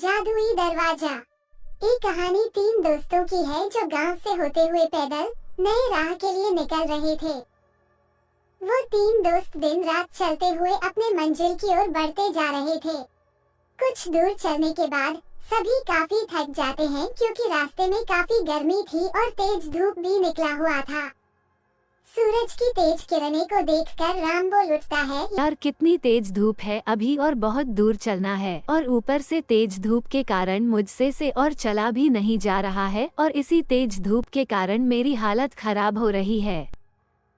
जादुई दरवाजा। एक कहानी तीन दोस्तों की है जो गांव से होते हुए पैदल नए राह के लिए निकल रहे थे। वो तीन दोस्त दिन रात चलते हुए अपने मंजिल की ओर बढ़ते जा रहे थे। कुछ दूर चलने के बाद सभी काफी थक जाते हैं क्योंकि रास्ते में काफी गर्मी थी और तेज धूप भी निकला हुआ था। सूरज की तेज किरणें को देखकर राम बोल उठता है, यार कितनी तेज धूप है अभी और बहुत दूर चलना है और ऊपर से तेज धूप के कारण मुझसे से और चला भी नहीं जा रहा है और इसी तेज धूप के कारण मेरी हालत खराब हो रही है।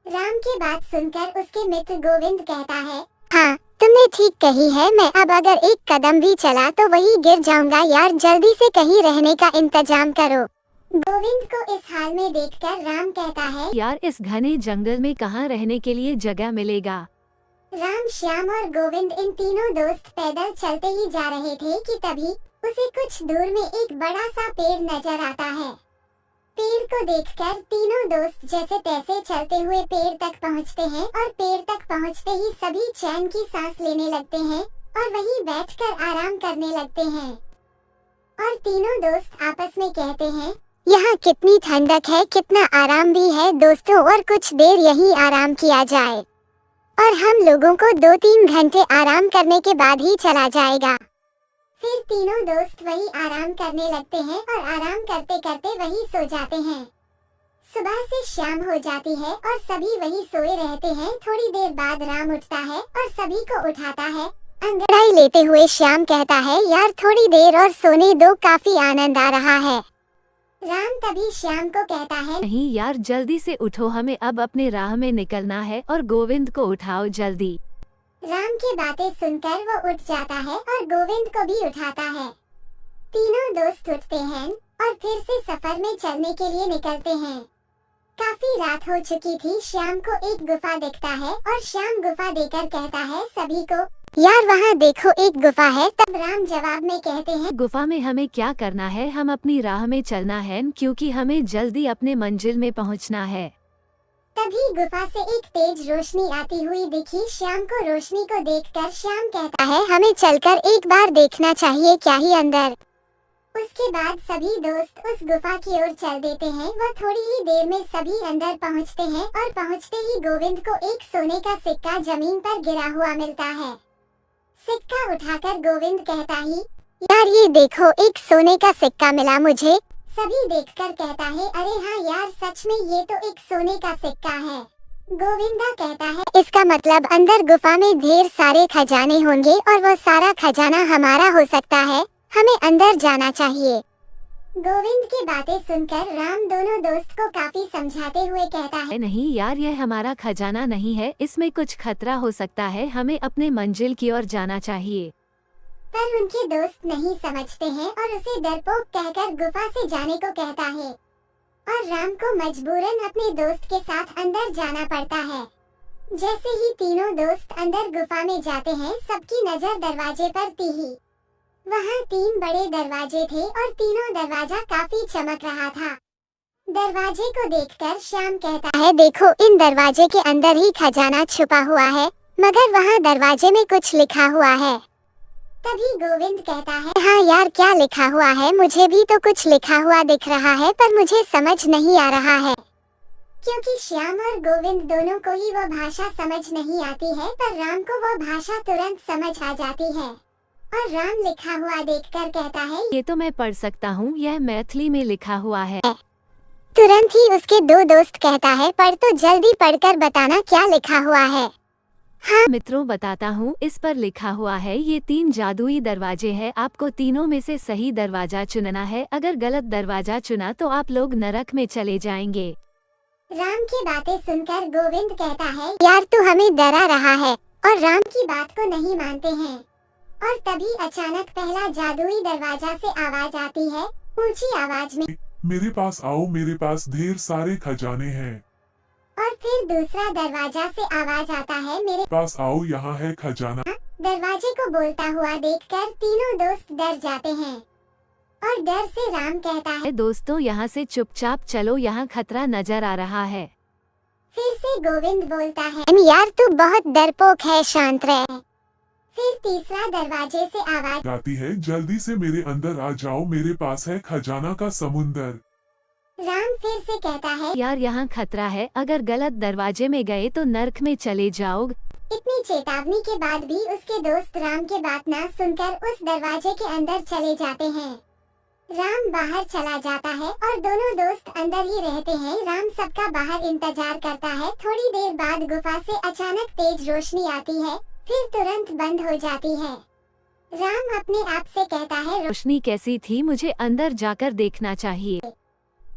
राम की बात सुनकर उसके मित्र गोविंद कहता है, हाँ तुमने ठीक कही है, मैं अब अगर एक कदम भी चला तो वही गिर जाऊंगा। यार जल्दी से कहीं रहने का इंतजाम करो। गोविंद को इस हाल में देखकर राम कहता है, यार इस घने जंगल में कहाँ रहने के लिए जगह मिलेगा। राम, श्याम और गोविंद इन तीनों दोस्त पैदल चलते ही जा रहे थे कि तभी उसे कुछ दूर में एक बड़ा सा पेड़ नजर आता है। पेड़ को देखकर तीनों दोस्त जैसे तैसे चलते हुए पेड़ तक पहुंचते हैं और पेड़ तक पहुंचते ही सभी चैन की सांस लेने लगते हैं और वहीं बैठकर आराम करने लगते हैं। और तीनों दोस्त आपस में कहते हैं, यहाँ कितनी ठंडक है, कितना आराम भी है दोस्तों, और कुछ देर यहीं आराम किया जाए और हम लोगों को 2-3 घंटे आराम करने के बाद ही चला जाएगा। फिर तीनों दोस्त वही आराम करने लगते हैं और आराम करते करते वही सो जाते हैं। सुबह से शाम हो जाती है और सभी वही सोए रहते हैं। थोड़ी देर बाद राम उठता है और सभी को उठाता है। अंगड़ाई लेते हुए श्याम कहता है, यार थोड़ी देर और सोने दो, काफी आनंद आ रहा है। राम तभी श्याम को कहता है, नहीं यार जल्दी से उठो, हमें अब अपने राह में निकलना है और गोविंद को उठाओ जल्दी। राम की बातें सुनकर वो उठ जाता है और गोविंद को भी उठाता है। तीनों दोस्त उठते हैं और फिर से सफर में चलने के लिए निकलते हैं। काफी रात हो चुकी थी। श्याम को एक गुफा दिखता है और श्याम गुफा देकर कहता है सभी को, यार वहाँ देखो एक गुफा है। तब राम जवाब में कहते हैं, गुफा में हमें क्या करना है, हम अपनी राह में चलना है क्योंकि हमें जल्दी अपने मंजिल में पहुँचना है। तभी गुफा से एक तेज रोशनी आती हुई दिखी। श्याम को रोशनी को देखकर श्याम कहता है, हमें चलकर एक बार देखना चाहिए क्या ही अंदर। उसके बाद सभी दोस्त उस गुफा की ओर चल देते हैं। वह थोड़ी ही देर में सभी अंदर पहुंचते हैं और पहुंचते ही गोविंद को एक सोने का सिक्का जमीन पर गिरा हुआ मिलता है। सिक्का उठाकर गोविंद कहता ही, यार ये देखो एक सोने का सिक्का मिला मुझे। सभी देखकर कहता है, अरे हाँ यार सच में ये तो एक सोने का सिक्का है। गोविंदा कहता है, इसका मतलब अंदर गुफा में ढेर सारे खजाने होंगे और वो सारा खजाना हमारा हो सकता है, हमें अंदर जाना चाहिए। गोविंद की बातें सुनकर राम दोनों दोस्त को काफी समझाते हुए कहता है, नहीं यार यह हमारा खजाना नहीं है, इसमें कुछ खतरा हो सकता है, हमें अपने मंजिल की ओर जाना चाहिए। पर उनके दोस्त नहीं समझते हैं और उसे डरपोक कहकर गुफा से जाने को कहता है और राम को मजबूरन अपने दोस्त के साथ अंदर जाना पड़ता है। जैसे ही तीनों दोस्त अंदर गुफा में जाते हैं सबकी नजर दरवाजे पर थी। वहाँ 3 बड़े दरवाजे थे और तीनों दरवाजा काफी चमक रहा था। दरवाजे को देखकर श्याम कहता है, देखो इन दरवाजे के अंदर ही खजाना छुपा हुआ है, मगर वहाँ दरवाजे में कुछ लिखा हुआ है। तभी गोविंद कहता है, हाँ यार क्या लिखा हुआ है, मुझे भी तो कुछ लिखा हुआ दिख रहा है पर मुझे समझ नहीं आ रहा है। क्योंकि श्याम और गोविंद दोनों को ही वो भाषा समझ नहीं आती है, पर राम को वो भाषा तुरंत समझ आ जाती है और राम लिखा हुआ देखकर कहता है, ये तो मैं पढ़ सकता हूँ, यह मैथिली में लिखा हुआ है। तुरंत ही उसके 2 दोस्त कहता है, पढ़ तो जल्दी पढ़कर बताना क्या लिखा हुआ है। हाँ मित्रों बताता हूँ, इस पर लिखा हुआ है ये 3 जादुई दरवाजे हैं, आपको तीनों में से सही दरवाजा चुनना है, अगर गलत दरवाजा चुना तो आप लोग नरक में चले जाएंगे। राम की बातें सुनकर गोविंद कहता है, यार तू हमें डरा रहा है, और राम की बात को नहीं मानते हैं। और तभी अचानक पहला जादुई दरवाजा से आवाज आती है, ऊंची आवाज में, मेरे पास आओ, मेरे पास ढेर सारे खजाने हैं। और फिर दूसरा दरवाजा से आवाज आता है, मेरे पास आओ, यहाँ है खजाना। दरवाजे को बोलता हुआ देखकर तीनों दोस्त डर जाते हैं और डर से राम कहता है, दोस्तों यहाँ से चुपचाप चलो, यहाँ खतरा नजर आ रहा है। फिर से गोविंद बोलता है, यार तू बहुत डरपोक है, शांत रह। फिर तीसरा दरवाजे से आवाज आती है, जल्दी से मेरे अंदर आ जाओ, मेरे पास है खजाना का समुंदर। राम फिर से कहता है, यार यहाँ खतरा है, अगर गलत दरवाजे में गए तो नर्क में चले जाओगे। इतनी चेतावनी के बाद भी उसके दोस्त राम के बात ना सुनकर उस दरवाजे के अंदर चले जाते हैं। राम बाहर चला जाता है और दोनों दोस्त अंदर ही रहते हैं। राम सबका बाहर इंतजार करता है। थोड़ी देर बाद गुफा से अचानक तेज रोशनी आती है, फिर तुरंत बंद हो जाती है। राम अपने आप से कहता है, रोशनी कैसी थी, मुझे अंदर जाकर देखना चाहिए।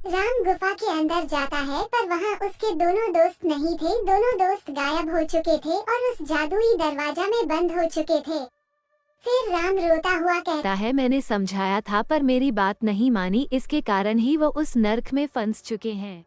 राम गुफा के अंदर जाता है पर वहाँ उसके दोनों दोस्त नहीं थे। दोनों दोस्त गायब हो चुके थे और उस जादुई दरवाजा में बंद हो चुके थे। फिर राम रोता हुआ कहता है, मैंने समझाया था पर मेरी बात नहीं मानी, इसके कारण ही वो उस नर्क में फंस चुके हैं।